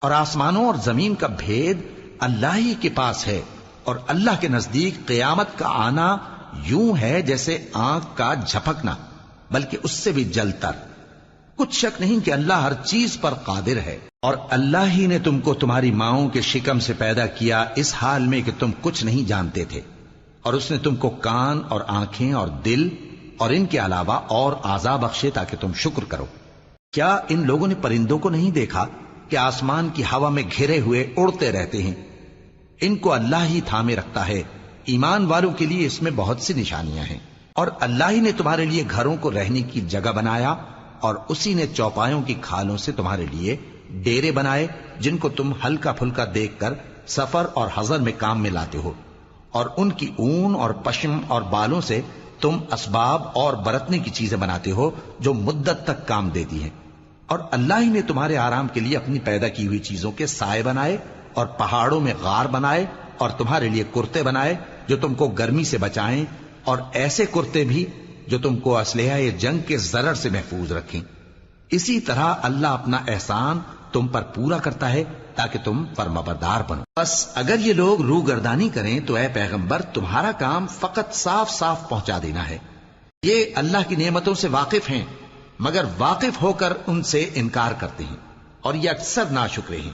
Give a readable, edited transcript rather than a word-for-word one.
اور آسمانوں اور زمین کا بھید اللہ ہی کے پاس ہے، اور اللہ کے نزدیک قیامت کا آنا یوں ہے جیسے آنکھ کا جھپکنا، بلکہ اس سے بھی جلتر۔ کچھ شک نہیں کہ اللہ ہر چیز پر قادر ہے، اور اللہ ہی نے تم کو تمہاری ماؤں کے شکم سے پیدا کیا اس حال میں کہ تم کچھ نہیں جانتے تھے، اور اس نے تم کو کان اور آنکھیں اور دل اور ان کے علاوہ اور اعضاء بخشے تاکہ تم شکر کرو۔ کیا ان لوگوں نے پرندوں کو نہیں دیکھا کہ آسمان کی ہوا میں گھرے ہوئے اڑتے رہتے ہیں؟ ان کو اللہ ہی تھامے رکھتا ہے۔ ایمان والوں کے لیے اس میں بہت سی نشانیاں ہیں۔ اور اللہ ہی نے تمہارے لیے گھروں کو رہنے کی جگہ بنایا، اور اسی نے چوپایوں کی کھالوں سے تمہارے لیے ڈیرے بنائے جن کو تم ہلکا پھلکا دیکھ کر سفر اور حضر میں کام میں لاتے ہو، اور ان کی اون اور پشم اور بالوں سے تم اسباب اور برتنے کی چیزیں بناتے ہو جو مدت تک کام دیتی ہیں۔ اور اللہ ہی نے تمہارے آرام کے لیے اپنی پیدا کی ہوئی چیزوں کے سائے بنائے، اور پہاڑوں میں غار بنائے، اور تمہارے لیے کرتے بنائے جو تم کو گرمی سے بچائیں، اور ایسے کرتے بھی جو تم کو اسلحہ جنگ کے ضرر سے محفوظ رکھیں۔ اسی طرح اللہ اپنا احسان تم پر پورا کرتا ہے تاکہ تم فرمانبردار بنو۔ بس اگر یہ لوگ روگردانی کریں تو اے پیغمبر تمہارا کام فقط صاف صاف پہنچا دینا ہے۔ یہ اللہ کی نعمتوں سے واقف ہیں، مگر واقف ہو کر ان سے انکار کرتے ہیں، اور یہ اکثر ناشکرے ہیں۔